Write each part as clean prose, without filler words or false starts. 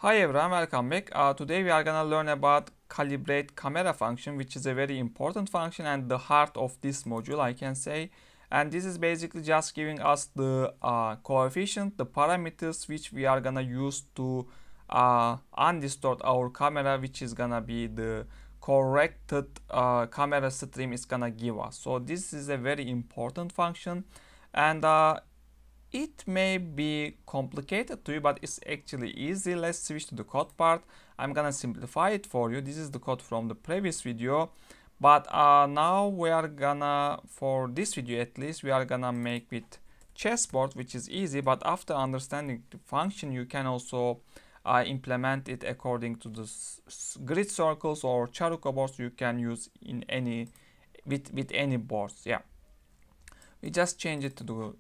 Hi everyone, welcome back. Today we are gonna learn about calibrate camera function, which is a very important function and the heart of this module, I can say. And this is basically just giving us the coefficient, the parameters which we are gonna use to undistort our camera, which is gonna be the corrected camera stream is gonna give us. So this is a very important function, and it may be complicated to you, but it's actually easy. Let's switch to the code part. I'm gonna simplify it for you. This is the code from the previous video, but now we are gonna, for this video at least, we are gonna make with chessboard, which is easy. But after understanding the function, you can also implement it according to the grid circles or charuko boards you can use in any with any boards. Yeah, we just change it to the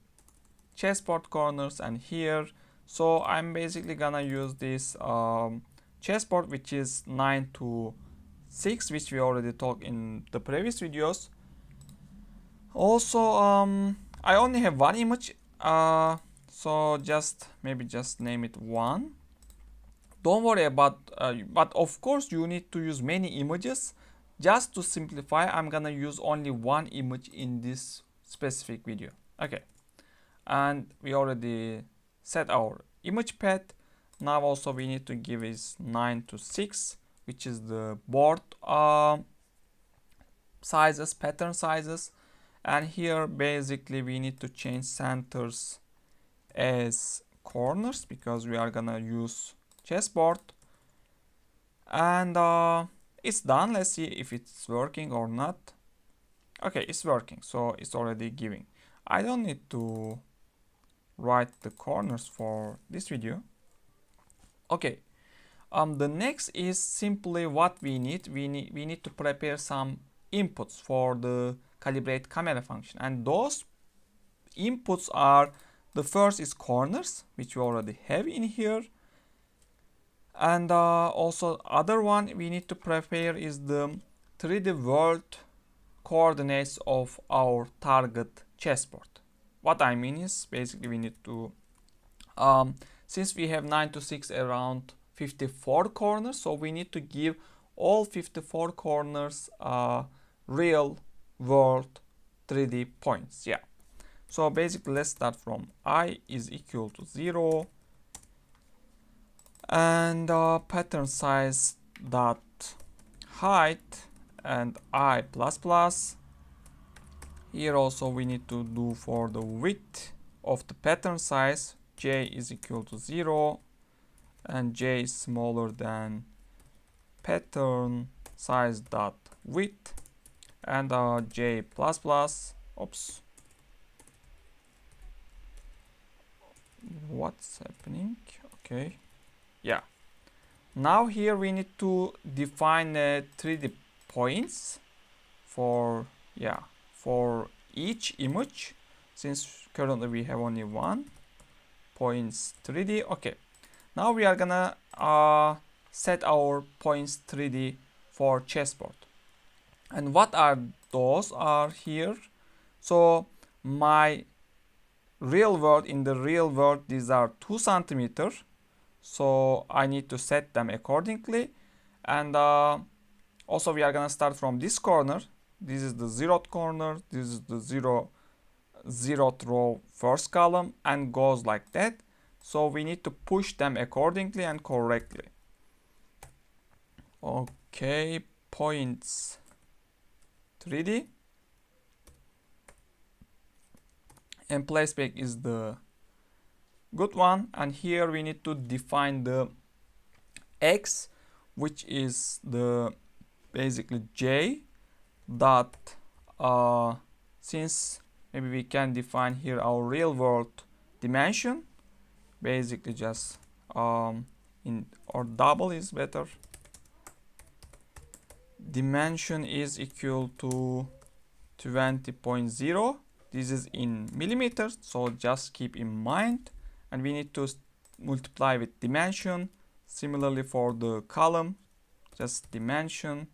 chessboard corners and here. So I'm basically gonna use this chessboard, which is 9 to 6, which we already talked in the previous videos. Also I only have one image, so maybe just name it 1. Don't worry about but of course you need to use many images. Just to simplify, I'm gonna use only one image in this specific video. Okay, and we already set our image path. Now also we need to give is 9 to 6, which is the board sizes, pattern sizes. And here basically we need to change centers as corners because we are gonna use chessboard. And it's done. Let's see if it's working or not. Okay, it's working, so it's already giving. I don't need to write the corners for this video. Okay, the next is simply what we need. We need to prepare some inputs for the calibrate camera function, and those inputs are, the first is corners, which we already have in here, and also other one we need to prepare is the 3D world coordinates of our target chessboard. What I mean is basically we need to, since we have 9 to 6 around 54 corners, so we need to give all 54 corners real world 3D points. Yeah. So basically let's start from I is equal to 0 and pattern size dot height and I plus plus. Here also we need to do for the width of the pattern size, j is equal to 0 and j is smaller than pattern size dot width, and j plus plus. Oops, what's happening? Okay, yeah. Now here we need to define 3D points for each image, since currently we have only one points 3D. Okay, now we are gonna set our points 3D for chessboard. And what are those are here? So my real world, in the real world, these are 2 centimeters, so I need to set them accordingly. And also we are gonna start from this corner. This is the 0th corner, this is the 0th row first column, and goes like that. So we need to push them accordingly and correctly. Okay, points 3D. And placeback is the good one. And here we need to define the x, which is the basically j dot, since maybe we can define here our real world dimension, basically just in or double is better. Dimension is equal to 20.0. This is in millimeters, so just keep in mind. And we need to multiply with dimension. Similarly for the column, just dimension.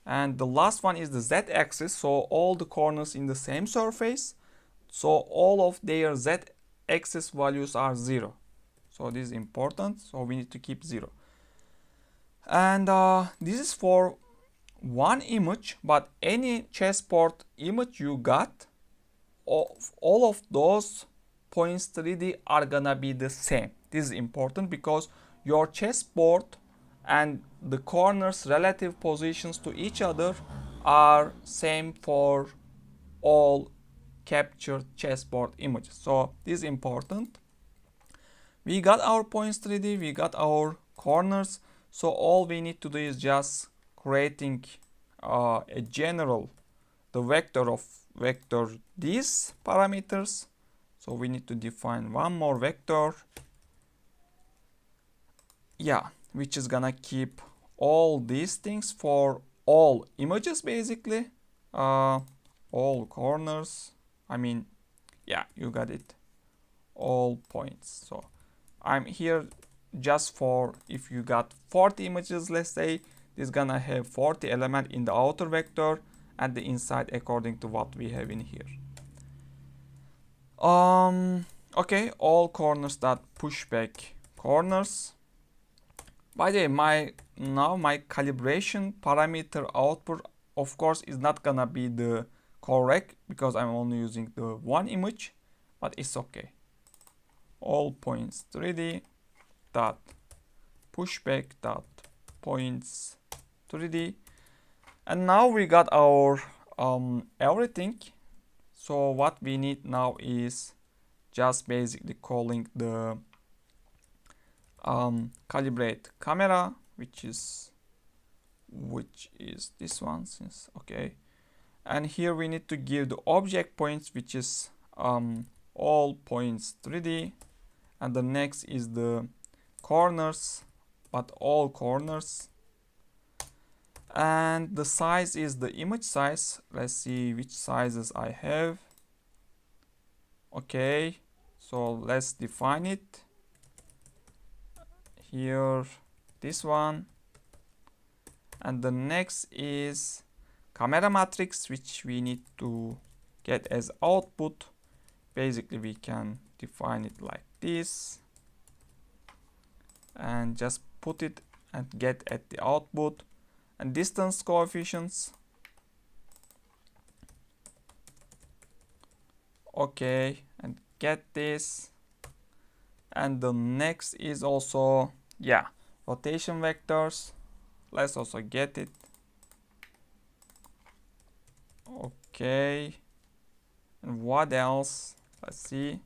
And the last one is the z-axis, so all the corners in the same surface, so all of their z-axis values are 0. So this is important, so we need to keep 0. And this is for one image, but any chessboard image you got, all of those points 3D are gonna be the same. This is important because your chessboard and the corners relative positions to each other are same for all captured chessboard images. So this is important. We got our points 3D, we got our corners. So all we need to do is just creating a general, the vector of vector these parameters. So we need to define one more vector, yeah, which is gonna keep all these things for all images basically, all corners, I mean, yeah, you got it, all points. So I'm here just for if you got 40 images, let's say, this is gonna have 40 element in the outer vector and the inside according to what we have in here. Okay, all corners that push back corners. By the way, my calibration parameter output, of course, is not gonna be the correct because I'm only using the one image, but it's okay. All points 3D dot pushback dot points 3D, and now we got our everything. So what we need now is just basically calling the calibrate camera, which is this one, since okay, and here we need to give the object points, which is all points 3D, and the next is the corners, but all corners, and the size is the image size. Let's see which sizes I have. Okay, so let's define it here, this one, and the next is camera matrix, which we need to get as output. Basically we can define it like this and just put it and get at the output, and distance coefficients. Okay, and get this, and the next is also, yeah, rotation vectors. Let's also get it. Okay, and what else? Let's see.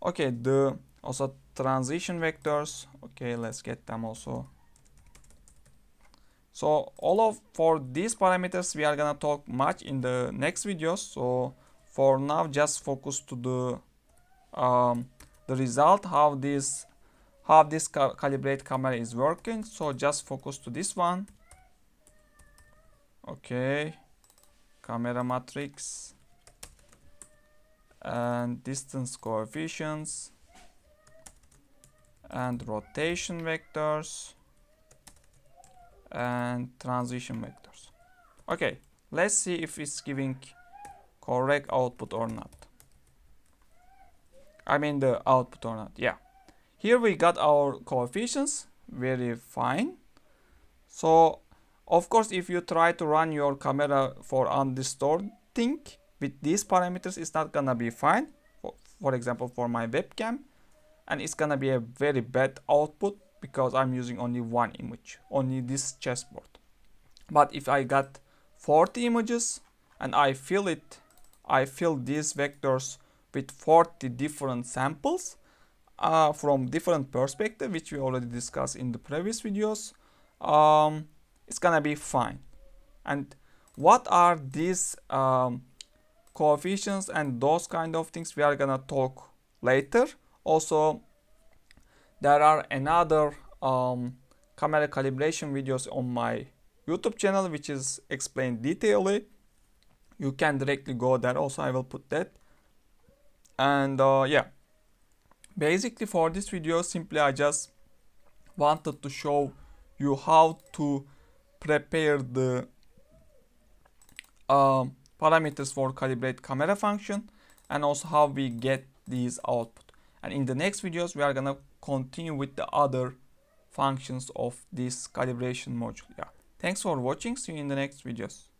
Okay, the also transition vectors. Okay, let's get them also. So for these parameters we are gonna talk much in the next videos. So for now, just focus to the result, how this calibrate camera is working. So just focus to this one. Okay, camera matrix and distance coefficients and rotation vectors and transition vectors. Okay, let's see if it's giving correct output or not. I mean the output or not. Yeah, here we got our coefficients, very fine. So of course, if you try to run your camera for undistorting with these parameters, it's not gonna be fine. For example, for my webcam, and it's gonna be a very bad output because I'm using only one image, only this chessboard. But if I got 40 images and I fill these vectors with 40 different samples from different perspectives, which we already discussed in the previous videos, it's gonna be fine. And what are these coefficients and those kind of things, we are gonna talk later. Also, there are another camera calibration videos on my YouTube channel which is explained detailedly. You can directly go there, also I will put that. And yeah, basically for this video, simply I just wanted to show you how to prepare the parameters for calibrate camera function, and also how we get these output. And in the next videos, we are gonna continue with the other functions of this calibration module. Yeah. Thanks for watching. See you in the next videos.